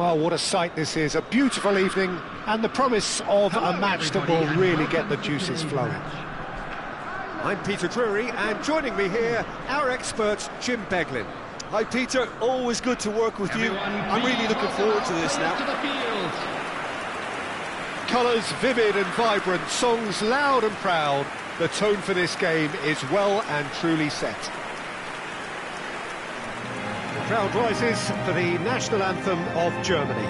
Well, what a sight this is. A beautiful evening and the promise of a match that will really get the juices flowing. I'm Peter Drury, and joining me here, our expert, Jim Beglin. Hi Peter, always good to work with you. I'm really looking forward to this now. Colours vivid and vibrant, songs loud and proud. The tone for this game is well and truly set. The crowd rises for the national anthem of Germany.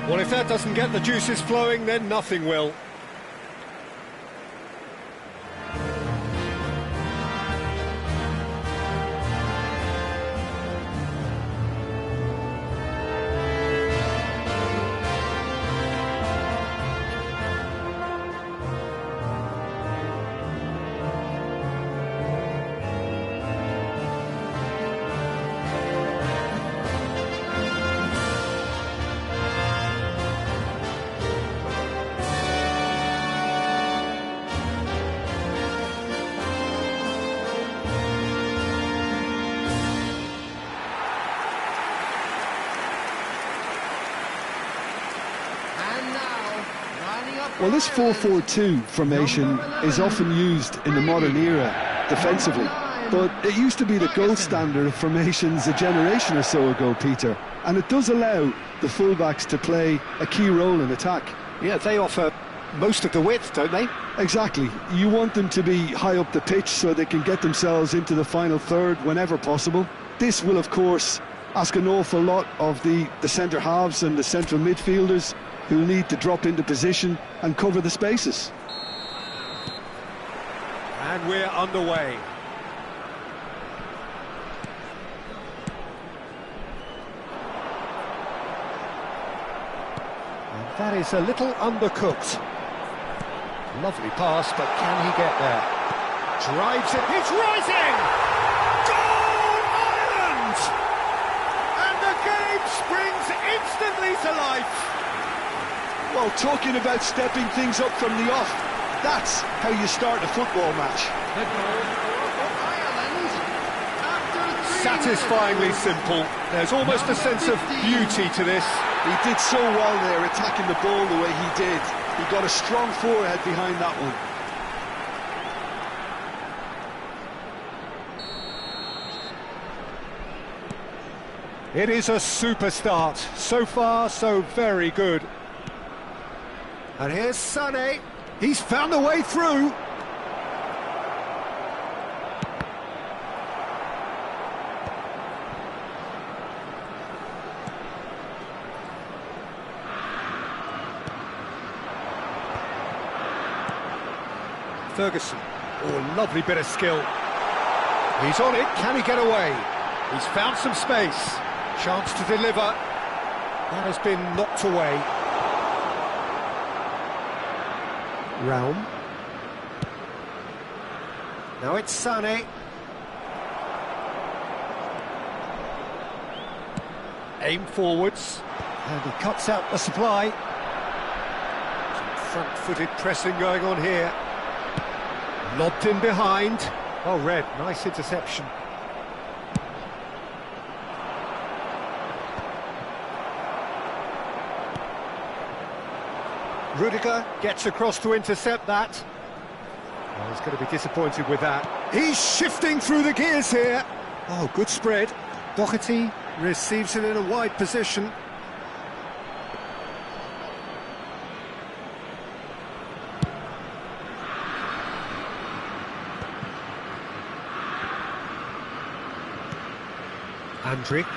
Well, if that doesn't get the juices flowing, then nothing will. Well, this 4-4-2 formation is often used in the modern era defensively, but it used to be the gold standard of formations a generation or so ago, Peter, and it does allow the fullbacks to play a key role in attack. Yeah, they offer most of the width, don't they? Exactly. You want them to be high up the pitch so they can get themselves into the final third whenever possible. This will, of course, ask an awful lot of the centre halves and the central midfielders, who'll need to drop into position and cover the spaces. And we're underway. And that is a little undercooked. Lovely pass, but can he get there? Drives it, he's rising! Goal, Ireland! And the game springs instantly to life. Well, talking about stepping things up from the off, that's how you start a football match. Satisfyingly simple. There's almost a sense of beauty to this. He did so well there, attacking the ball the way he did. He got a strong forehead behind that one. It is a super start. So far, so very good. And here's Sané. He's found a way through. Ferguson. Oh, lovely bit of skill. He's on it. Can he get away? He's found some space. Chance to deliver. That has been knocked away. Realm. Now it's Sané. Aim forwards. And he cuts out the supply. Some front-footed pressing going on here. Lobbed in behind. Oh, Red, nice interception. Rudiger gets across to intercept that. Oh, he's going to be disappointed with that. He's shifting through the gears here. Oh, good spread. Doherty receives it in a wide position. Andrick.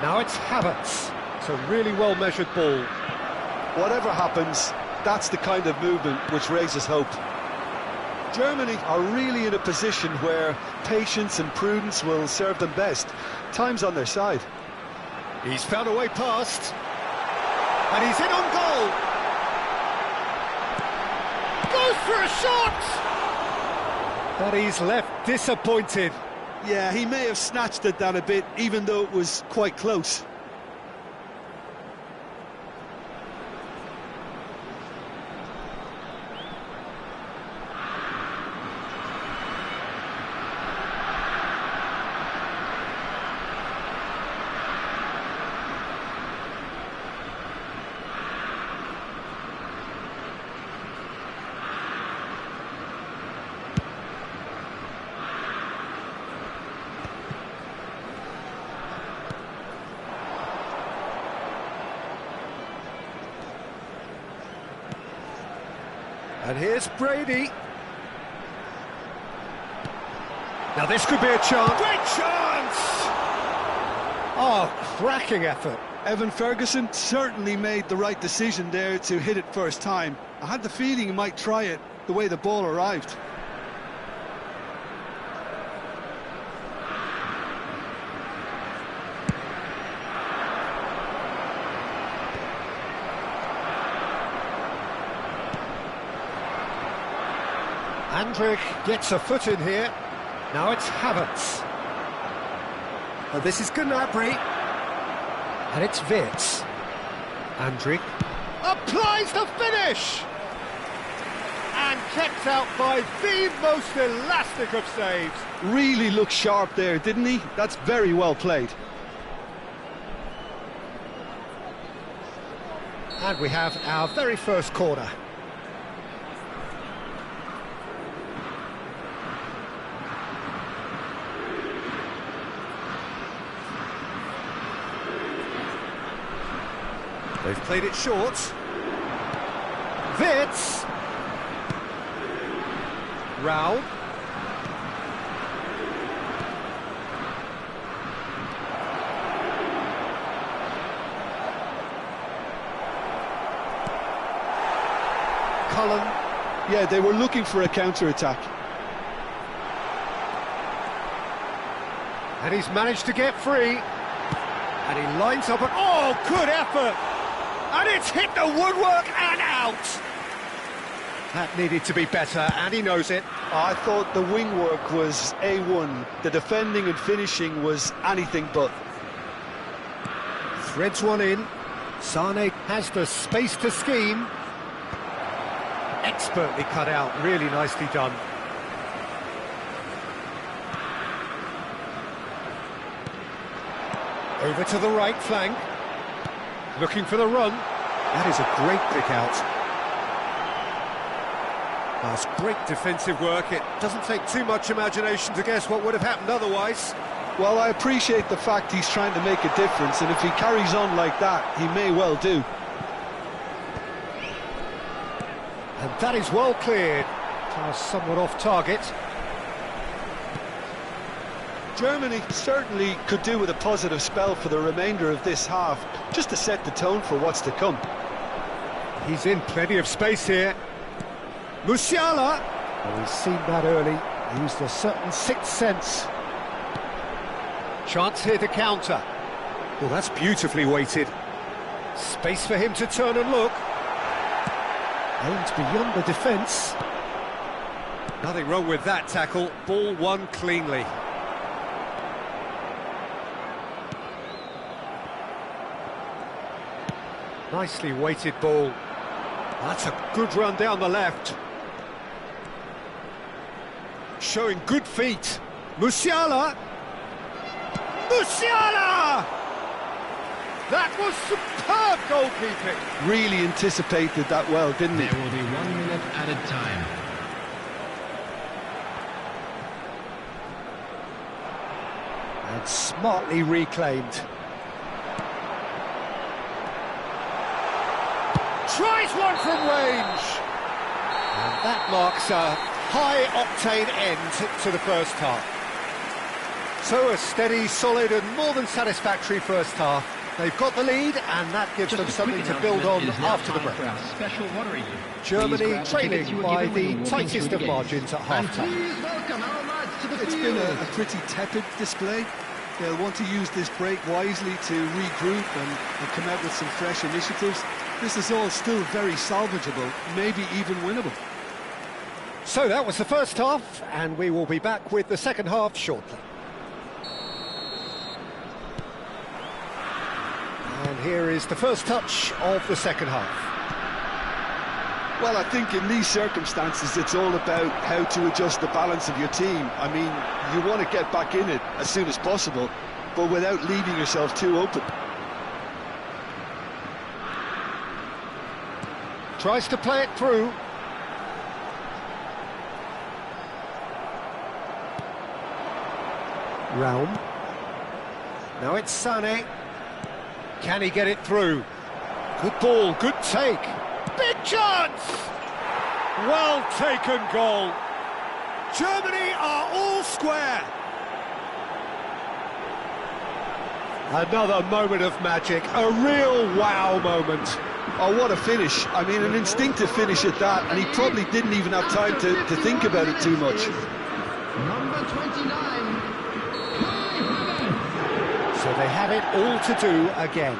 Now it's Havertz. It's a really well-measured ball. Whatever happens, that's the kind of movement which raises hope. Germany are really in a position where patience and prudence will serve them best. Time's on their side. He's found a way past. And he's in on goal. Goes for a shot! But he's left disappointed. Yeah, he may have snatched at that a bit, even though it was quite close. And here's Brady. Now this could be a chance. Great chance! Oh, cracking effort. Evan Ferguson certainly made the right decision there to hit it first time. I had the feeling he might try it the way the ball arrived. Andrick gets a foot in here. Now it's Havertz. And this is Gnabry. And it's Wirtz. Andrick applies the finish! And kept out by the most elastic of saves. Really looked sharp there, didn't he? That's very well played. And we have our very first corner. They've played it short. Wirtz. Rao. Cullen. Yeah, they were looking for a counter-attack. And he's managed to get free. And he lines up and... Oh, good effort! And it's hit the woodwork and out! That needed to be better, and he knows it. I thought the wing work was A1. The defending and finishing was anything but. Threads one in. Sane has the space to scheme. Expertly cut out, really nicely done. Over to the right flank. Looking for the run. That is a great pick out. That's great defensive work. It doesn't take too much imagination to guess what would have happened otherwise. Well, I appreciate the fact he's trying to make a difference, and if he carries on like that, he may well do. And that is well cleared. Somewhat off target. Germany certainly could do with a positive spell for the remainder of this half, just to set the tone for what's to come. He's in plenty of space here. Musiala! Well, he's seen that early. He used a certain sixth sense. Chance here to counter. Well, that's beautifully weighted. Space for him to turn and look. Aims beyond the defence. Nothing wrong with that tackle. Ball won cleanly. Nicely weighted ball. That's a good run down the left. Showing good feet. Musiala! Musiala! That was superb goalkeeping. Really anticipated that well, didn't he? There will be 1 minute added time. And smartly reclaimed. Tries one from range. And that marks a high-octane end to the first half. So a steady, solid and more than satisfactory first half. They've got the lead and that gives them something to build on after the break. Germany trailing by the tightest of margins at half-time. It's been a pretty tepid display. They'll want to use this break wisely to regroup and come out with some fresh initiatives. This is all still very salvageable, maybe even winnable. So that was the first half, and we will be back with the second half shortly. And here is the first touch of the second half. Well, I think in these circumstances, it's all about how to adjust the balance of your team. I mean, you want to get back in it as soon as possible, but without leaving yourself too open. Tries to play it through. Raum. Now it's Sané. Can he get it through? Good ball, good take. Big chance! Well taken goal. Germany are all square. Another moment of magic, a real wow moment. Oh, what a finish. I mean, an instinctive finish at that, and he probably didn't even have time to think about it too much. Number 29. So they have it all to do again.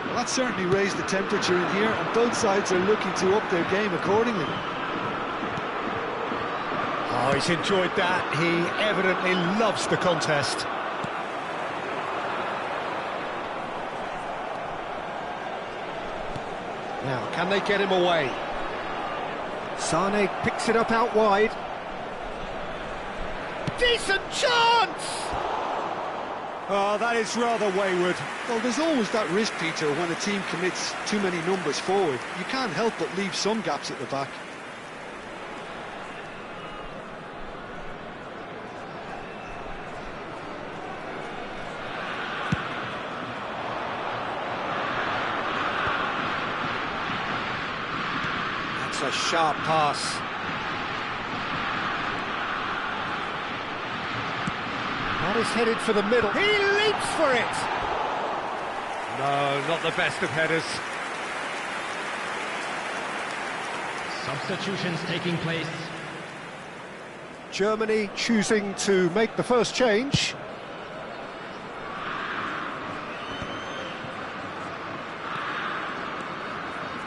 Well, that certainly raised the temperature in here, and both sides are looking to up their game accordingly. Oh, he's enjoyed that. He evidently loves the contest. Now, can they get him away? Sané picks it up out wide. Decent chance! Oh, that is rather wayward. Well, there's always that risk, Peter, when a team commits too many numbers forward. You can't help but leave some gaps at the back. That's a sharp pass. That is headed for the middle. He leaps for it! No, not the best of headers. Substitutions taking place. Germany choosing to make the first change.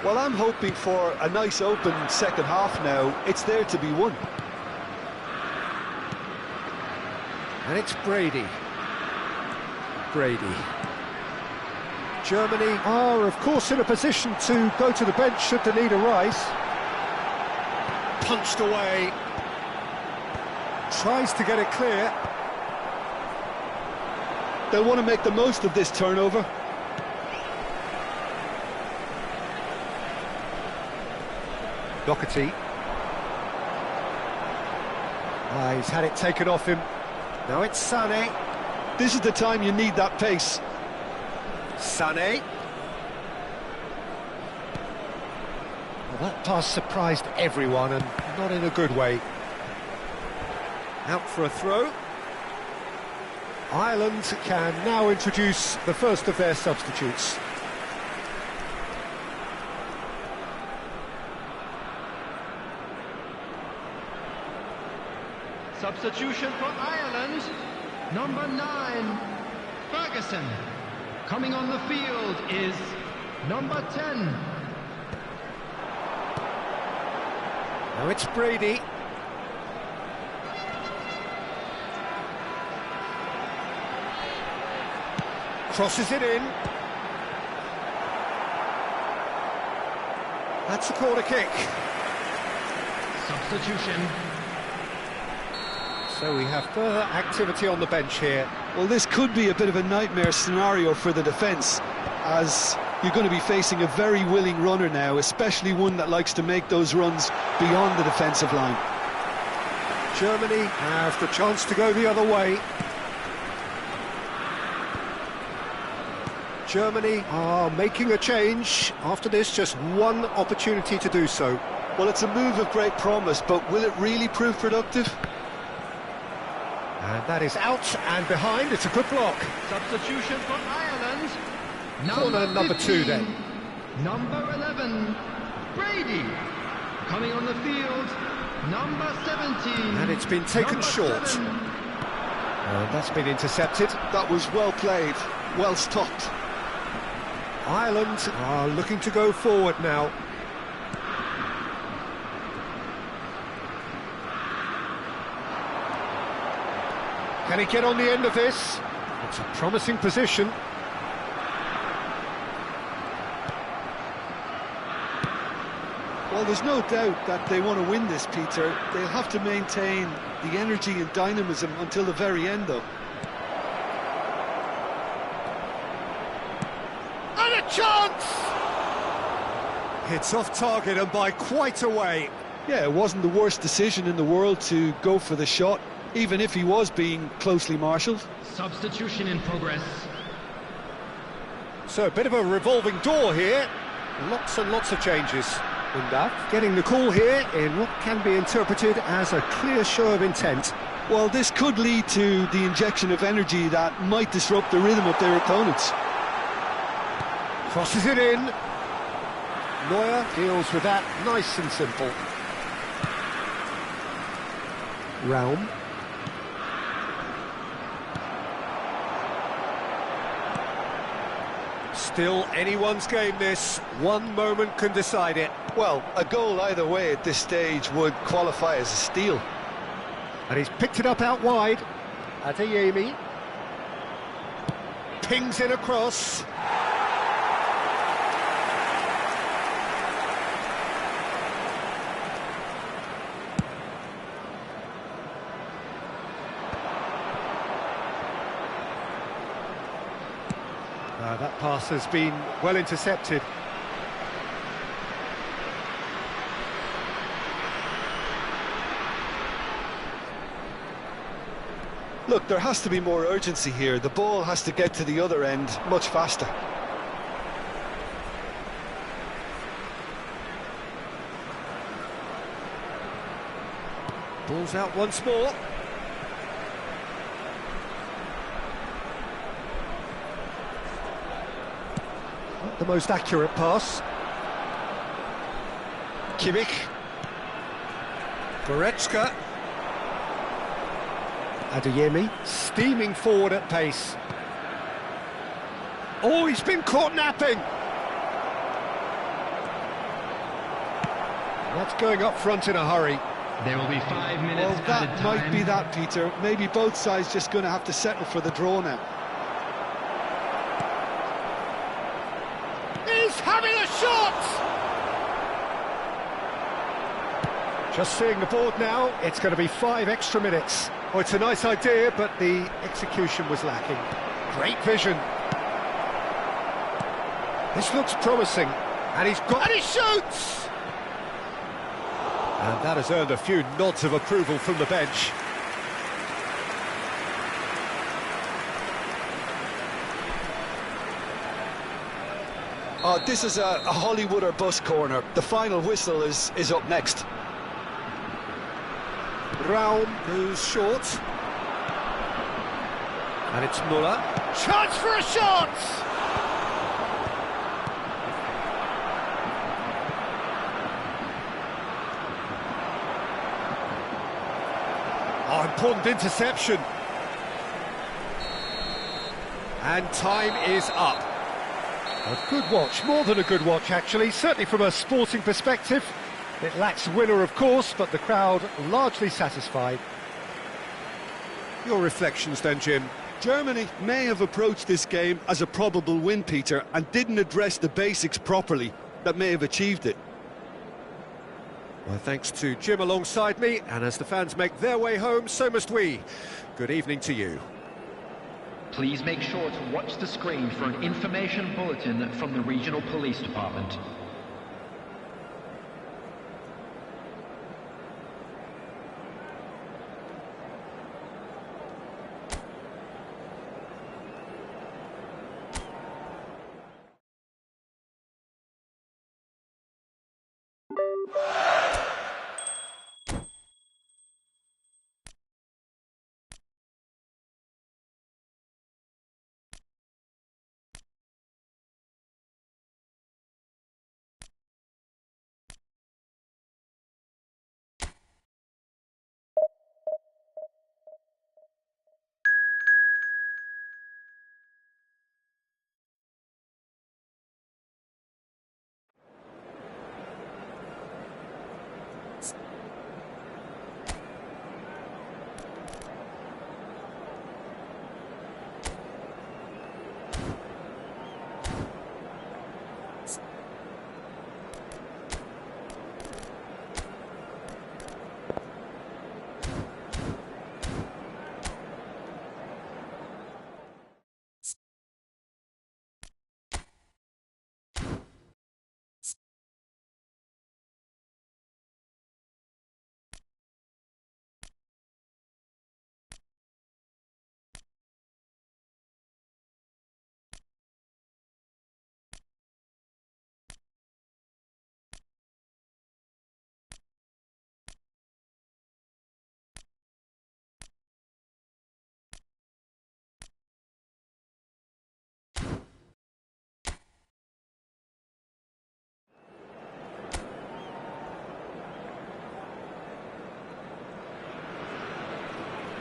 Well, I'm hoping for a nice open second half now. It's there to be won. And it's Brady. Germany are, of course, in a position to go to the bench should the need arise. Punched away. Tries to get it clear. They'll want to make the most of this turnover. Doherty. He's had it taken off him. Now it's Sané. This is the time you need that pace. Sané. Well, that pass surprised everyone, and not in a good way. Out for a throw. Ireland can now introduce the first of their substitutes. Substitution for Ireland. Number 9, Ferguson. Coming on the field is number 10. Now it's Brady. Crosses it in. That's a corner kick. Substitution. So we have further activity on the bench here. Well, this could be a bit of a nightmare scenario for the defence, as you're going to be facing a very willing runner now, especially one that likes to make those runs beyond the defensive line. Germany have the chance to go the other way. Germany are making a change. After this, just one opportunity to do so. Well, it's a move of great promise, but will it really prove productive? And that is out and behind. It's a good block. Substitution for Ireland. Corner number 2 then. Number 11, Brady. Coming on the field, number 17. And it's been taken number short. 7. That's been intercepted. That was well played, well stopped. Ireland are looking to go forward now. Can he get on the end of this? It's a promising position. Well, there's no doubt that they want to win this, Peter. They'll have to maintain the energy and dynamism until the very end, though. And a chance! It's off target and by quite a way. Yeah, it wasn't the worst decision in the world to go for the shot, even if he was being closely marshalled. Substitution in progress. So a bit of a revolving door here. Lots and lots of changes. Getting the call here in what can be interpreted as a clear show of intent. Well, this could lead to the injection of energy that might disrupt the rhythm of their opponents. Crosses it in. Neuer deals with that nice and simple. Raum. Still anyone's game this. One moment can decide it. Well, a goal either way at this stage would qualify as a steal. And he's picked it up out wide. Adeyemi. Pings in across. That pass has been well intercepted. Look, there has to be more urgency here. The ball has to get to the other end much faster. Ball's out once more. Not the most accurate pass. Kimmich. Goretzka. Adeyemi steaming forward at pace. Oh, he's been caught napping. That's going up front in a hurry. There will be 5 minutes Well, that added might time. be that, Peter. Maybe both sides just going to have to settle for the draw now. He's having a shot! Just seeing the board now, it's going to be 5 extra minutes. Oh, it's a nice idea, but the execution was lacking. Great vision. This looks promising. And he's got... And he shoots! And that has earned a few nods of approval from the bench. This is a Hollywood or bust corner. The final whistle is up next. Raum goes short. And it's Muller. Chance for a shot! Oh, important interception. And time is up. A good watch, more than a good watch actually, certainly from a sporting perspective. It lacks winner, of course, but the crowd largely satisfied. Your reflections then, Jim? Germany may have approached this game as a probable win, Peter, and didn't address the basics properly that may have achieved it. Well, thanks to Jim alongside me, and as the fans make their way home, so must we. Good evening to you. Please make sure to watch the screen for an information bulletin from the Regional Police Department.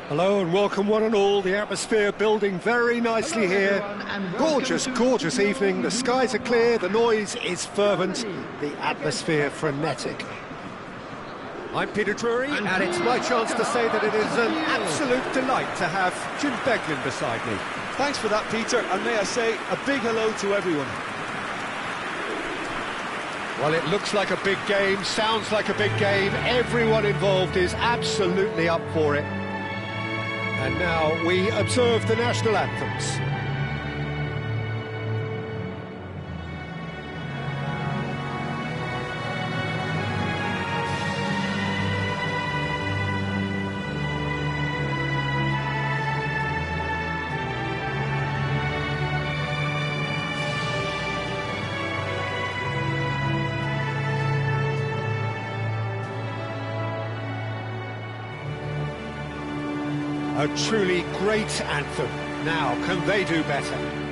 Hello and welcome one and all. The atmosphere building very nicely here. Gorgeous, gorgeous evening. The skies are clear, the noise is fervent, the atmosphere frenetic. I'm Peter Drury, and it's my chance to say that it is an absolute delight to have Jim Beglin beside me. Thanks for that, Peter, and may I say a big hello to everyone. Well, it looks like a big game, sounds like a big game. Everyone involved is absolutely up for it. And now we observe the national anthems. A truly great anthem. Now, can they do better?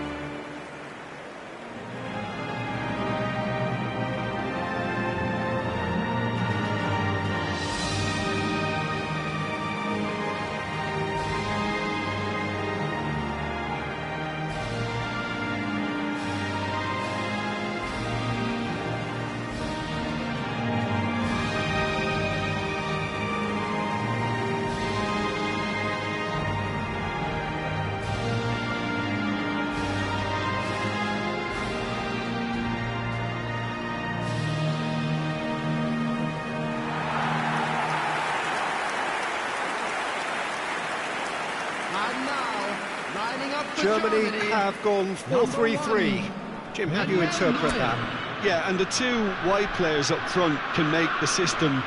Germany have gone 4-3-3. Jim, how do you interpret that? Yeah, and the two wide players up front can make the system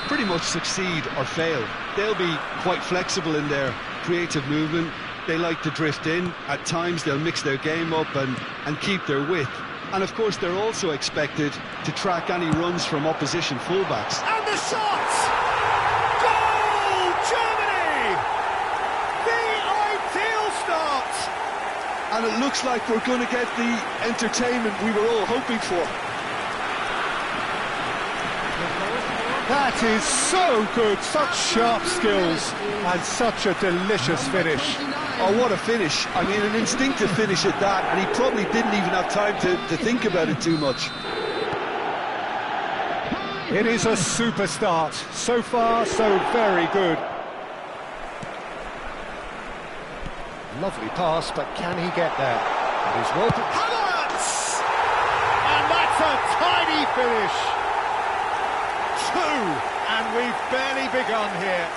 pretty much succeed or fail. They'll be quite flexible in their creative movement. They like to drift in. At times they'll mix their game up and keep their width. And of course they're also expected to track any runs from opposition fullbacks. And the shot! Goal! Germany! The ideal start! And it looks like we're going to get the entertainment we were all hoping for. That is so good, such sharp skills and such a delicious finish. Oh, what a finish. I mean, an instinctive finish at that, and he probably didn't even have time to think about it too much. It is a super start. So far, so very good. Lovely pass, but can he get there? It is well... Havertz! And that's a tiny finish. Two, and we've barely begun here.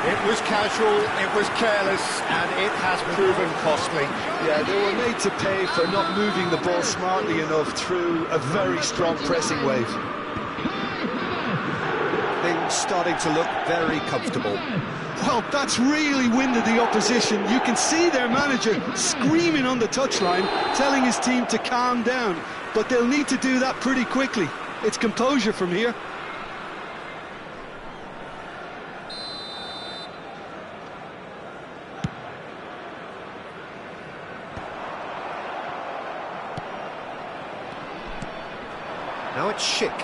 It was casual, it was careless, and it has proven costly. Yeah, they were made to pay for not moving the ball smartly enough through a very strong pressing wave. Things starting to look very comfortable. Well, that's really winded the opposition. You can see their manager screaming on the touchline, telling his team to calm down. But they'll need to do that pretty quickly. It's composure from here. Now it's Schick.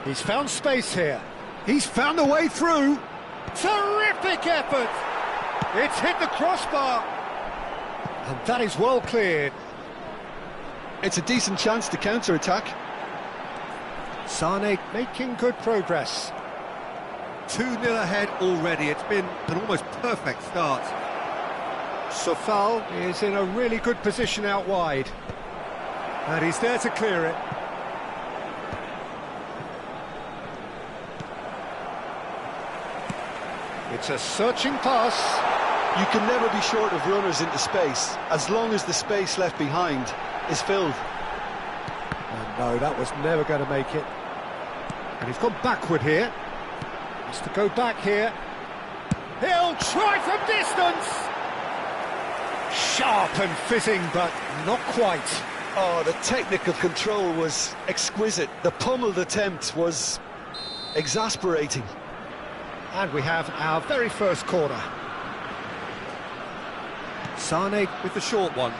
He's found space here. He's found a way through. Terrific effort. It's hit the crossbar. And that is well cleared. It's a decent chance to counter-attack. Sane making good progress. 2-0 ahead already. It's been an almost perfect start. Sofal is in a really good position out wide. And he's there to clear it. It's a searching pass. You can never be short of runners into space, as long as the space left behind is filled. And no, that was never going to make it. And he's gone backward here. Has to go back here. He'll try from distance. Sharp and fitting, but not quite. Oh, the technical control was exquisite. The pummeled attempt was exasperating. And we have our very first corner. Sane with the short one.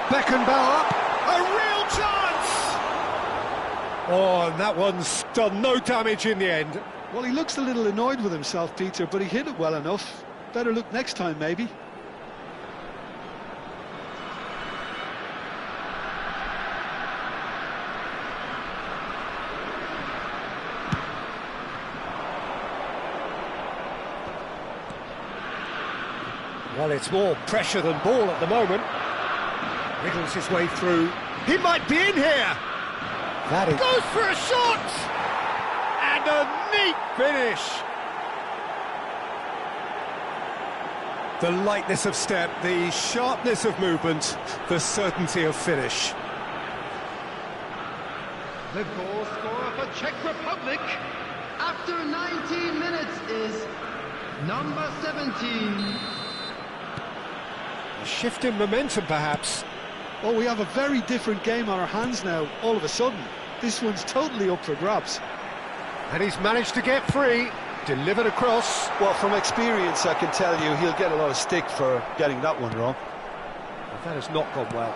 Beckenbauer, a real chance! Oh, and that one's done no damage in the end. Well, he looks a little annoyed with himself, Peter, but he hit it well enough. Better look next time, maybe. Well, it's more pressure than ball at the moment. Wriggles his way through. He might be in here. That is... Goes for a shot! And a neat finish. The lightness of step, the sharpness of movement, the certainty of finish. The goal scorer for Czech Republic after 19 minutes is number 17. A shift in momentum, perhaps. Oh, we have a very different game on our hands now, all of a sudden. This one's totally up for grabs. And he's managed to get free, delivered across. Well, from experience, I can tell you, he'll get a lot of stick for getting that one wrong. Well, that has not gone well.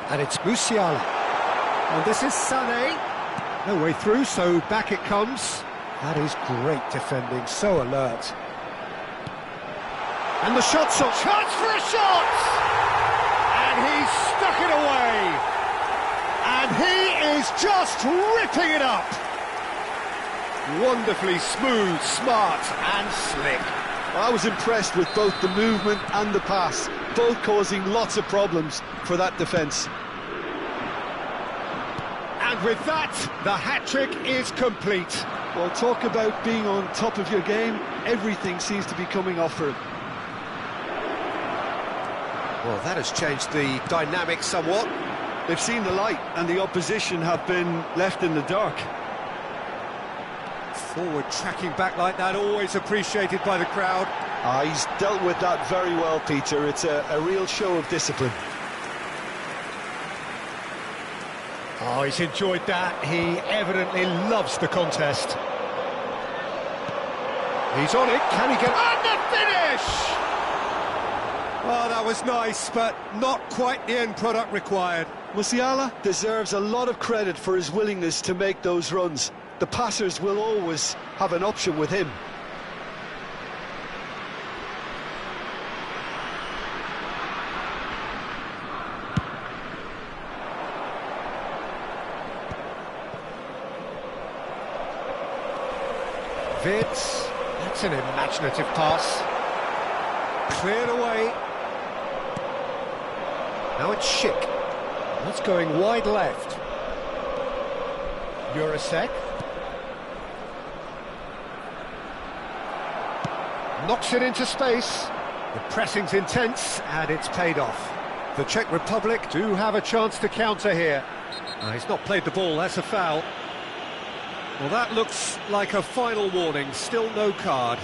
And it's Musiala. And this is Sané. No way through, so back it comes. That is great defending, so alert. And the shot's on. Chance for a shot! And he's stuck it away. And he is just ripping it up. Wonderfully smooth, smart and slick. I was impressed with both the movement and the pass, both causing lots of problems for that defence. And with that, the hat-trick is complete. Well, talk about being on top of your game. Everything seems to be coming off for him. Well, that has changed the dynamic somewhat. They've seen the light, and the opposition have been left in the dark. Forward tracking back like that, always appreciated by the crowd. He's dealt with that very well, Peter. It's a real show of discipline. Oh, he's enjoyed that. He evidently loves the contest. He's on it. Can he get... And the finish! Oh, that was nice, but not quite the end product required. Musiala deserves a lot of credit for his willingness to make those runs. The passers will always have an option with him. Vids, that's an imaginative pass. Cleared away. Now it's Schick. That's going wide left. Jurasek. Knocks it into space. The pressing's intense, and it's paid off. The Czech Republic do have a chance to counter here. He's not played the ball, that's a foul. Well, that looks like a final warning, still no card.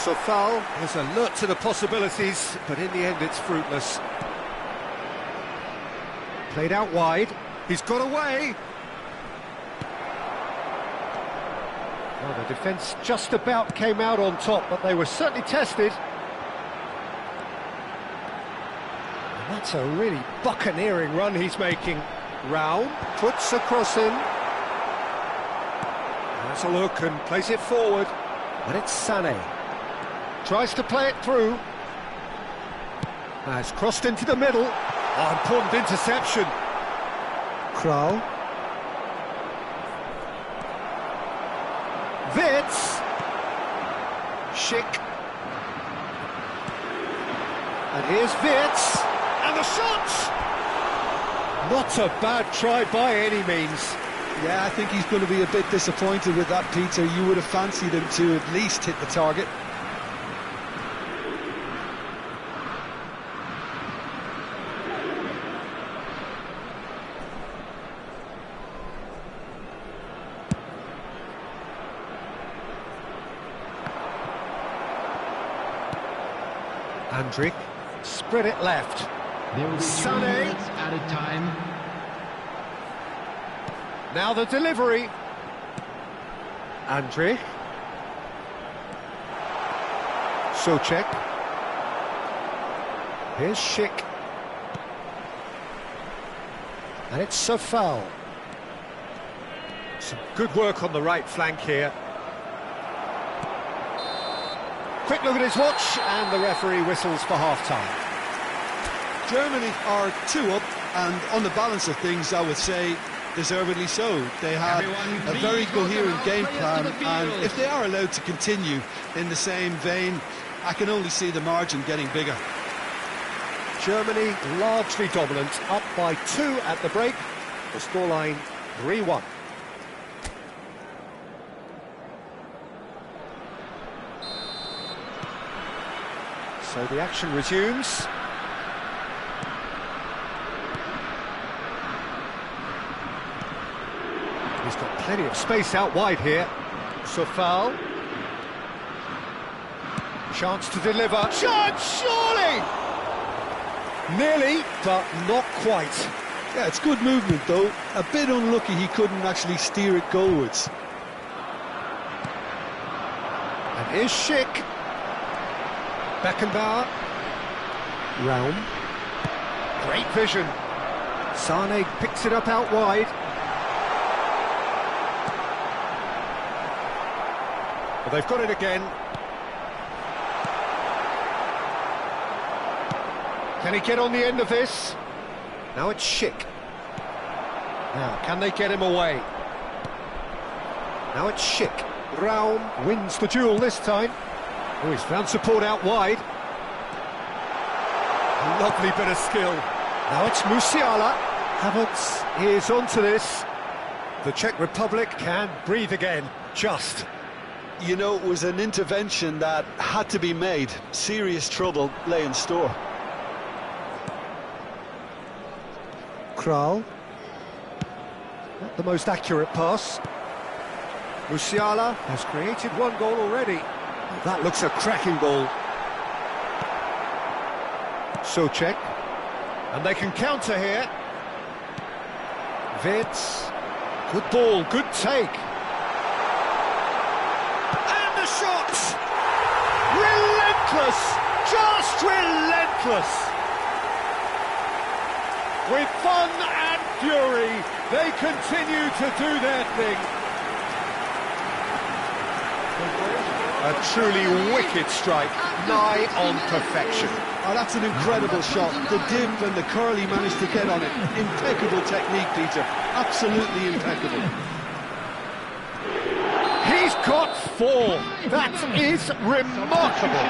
So foul is alert to the possibilities, but in the end it's fruitless. Played out wide. He's got away. Well, the defence just about came out on top, but they were certainly tested. And that's a really buccaneering run he's making. Round, puts a cross in. Has a look and plays it forward. And it's Sané. Tries to play it through. Has crossed into the middle. Oh, important interception. Kral. Wits. Schick. And here's Wits. And the shot! Not a bad try by any means. Yeah, I think he's going to be a bit disappointed with that, Peter. You would have fancied him to at least hit the target. Andrik, spread it left. There will be 2 Sané. minutes added time. Now the delivery. Andrich. Socek. Here's Schick. And it's a foul. Some good work on the right flank here. Quick look at his watch, and the referee whistles for half-time. Germany are 2 up, and on the balance of things, I would say deservedly so. They had a very coherent game plan, and if they are allowed to continue in the same vein, I can only see the margin getting bigger. Germany largely dominant, up by 2 at the break. The scoreline 3-1. So the action resumes. He's got plenty of space out wide here. So foul. Chance to deliver. Chance, surely! Nearly, but not quite. Yeah, it's good movement though. A bit unlucky he couldn't actually steer it goalwards. And here's Schick. Beckenbauer. Raum. Great vision. Sané picks it up out wide. Well, they've got it again. Can he get on the end of this? Now it's Schick. Now, can they get him away? Now it's Schick. Raum wins the duel this time. Oh, he's found support out wide. A lovely bit of skill. Now it's Musiala. Havertz is onto this. The Czech Republic can breathe again, just. You know, it was an intervention that had to be made. Serious trouble lay in store. Kral. Not the most accurate pass. Musiala has created 1 goal already. That looks a cracking ball. Socek. And they can counter here. Wirtz. Good ball, good take. And the shot! Relentless! Just relentless! With fun and fury, they continue to do their thing. A truly wicked strike, nigh on perfection. Oh, that's an incredible shot. The dip and the curl he managed to get on it. Impeccable technique, Peter. Absolutely impeccable. He's got 4. That is remarkable.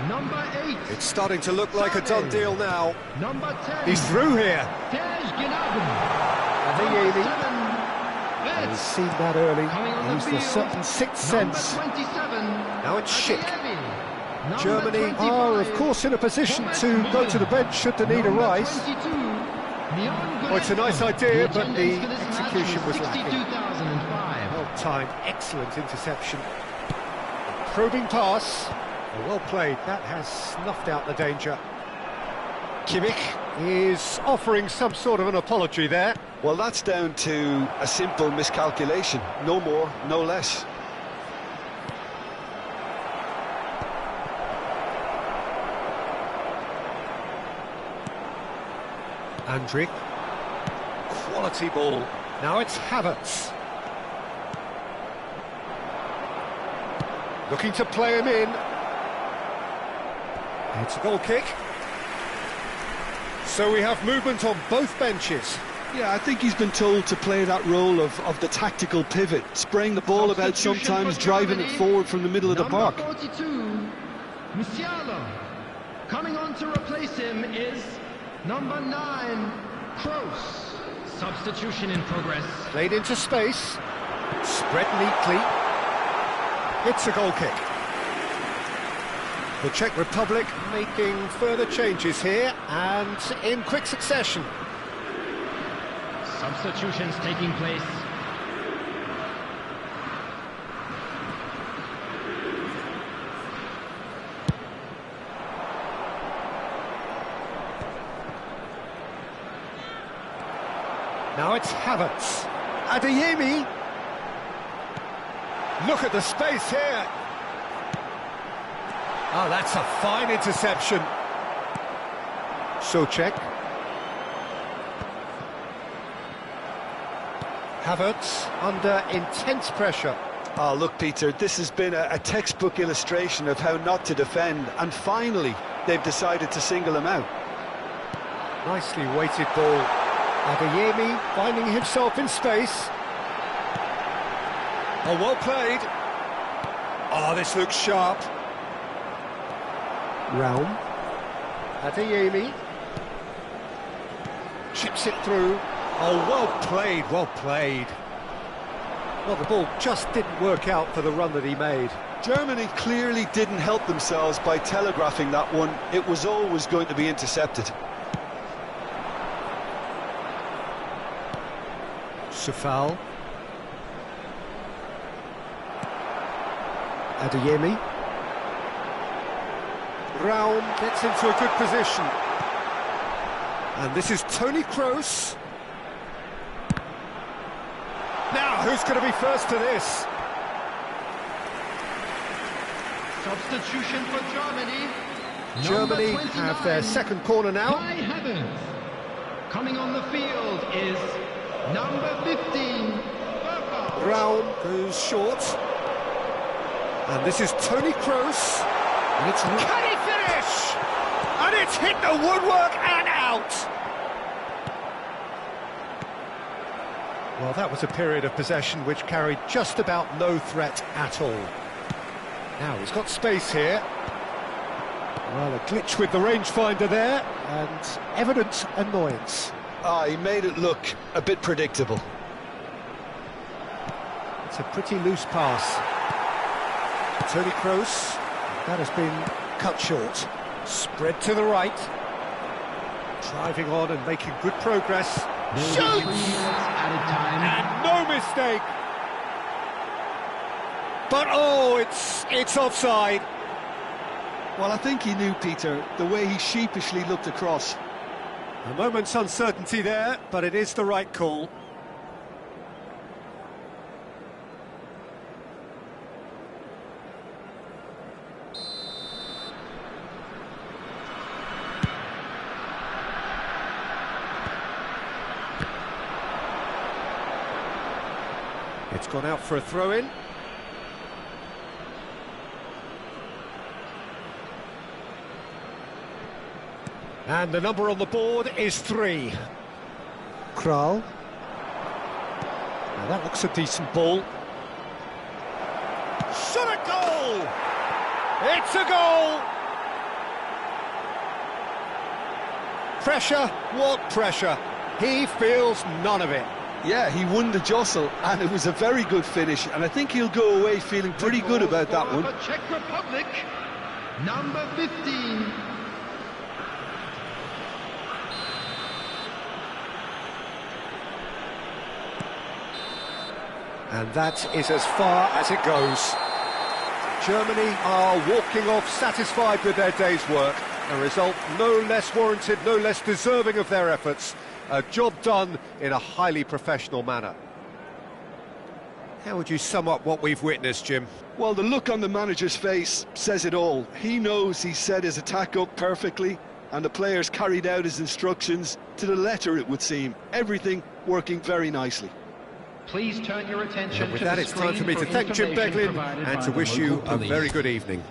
Number 8. It's starting to look like a done deal now. Number 10. He's through here. Number He's seen that early. Coming on the Used a field, certain sixth sense. Number 27. Now it's Schick. Adeyemi. Number Germany 25. are, of course, in a position to go to the bench should the need Number arise. 22. Well, it's a nice idea, but the execution was lacking. 2005. Well timed, excellent interception. Probing pass. Well played. That has snuffed out the danger. Kimmich is offering some sort of an apology there. Well, that's down to a simple miscalculation. No more, no less. Andrich. Quality ball. Now it's Havertz. Looking to play him in. It's a goal kick. So we have movement on both benches. Yeah, I think he's been told to play that role of the tactical pivot, spraying the ball about sometimes, driving it forward from the middle of the park. Number 42, Musiala. Coming on to replace him is number 9, Kroos. Substitution in progress. Played into space. Spread neatly. It's a goal kick. The Czech Republic making further changes here and in quick succession. Substitutions taking place. Now it's Havertz. Adeyemi. Look at the space here. Oh, that's a fine interception. Souček. Havertz under intense pressure. Oh, look, Peter, this has been a textbook illustration of how not to defend, and finally they've decided to single him out. Nicely weighted ball. Adeyemi finding himself in space. Oh, well played. Oh, this looks sharp. Raum. Adeyemi. Chips it through. Oh, well played, well played. Well, the ball just didn't work out for the run that he made. Germany clearly didn't help themselves by telegraphing that one. It was always going to be intercepted. Safal. Adeyemi. Raum gets into a good position. And this is Toni Kroos. Now, who's going to be first to this? Substitution for Germany. Germany Number have their 29, second corner now. Kai Havertz. Coming on the field is number 15, Berger. Raum goes short. And this is Toni Kroos. And it's... Can he finish? And it's hit the woodwork and out. Well, that was a period of possession which carried just about no threat at all. Now, he's got space here. Well, a glitch with the rangefinder there, and evident annoyance. Ah, he made it look a bit predictable. It's a pretty loose pass. Toni Kroos, that has been cut short. Spread to the right. Driving on and making good progress. Shoots! Added time. And no mistake! But oh, it's offside. Well, I think he knew, Peter, the way he sheepishly looked across. A moment's uncertainty there, but it is the right call. It's gone out for a throw-in. And the number on the board is 3. Kral. Now that looks a decent ball. Shot a goal! It's a goal! Pressure, what pressure? He feels none of it. Yeah, he won the jostle, and it was a very good finish, and I think he'll go away feeling pretty good about that one. For Czech Republic, number 15. And that is as far as it goes. Germany are walking off satisfied with their day's work. A result no less warranted, no less deserving of their efforts. A job done in a highly professional manner. How would you sum up what we've witnessed, Jim? Well, the look on the manager's face says it all. He knows he set his attack up perfectly, and the players carried out his instructions to the letter, it would seem. Everything working very nicely. Please turn your attention With to that, the it's time for me to screen thank Jim information Beglin provided and by to the wish you local a very police. good evening.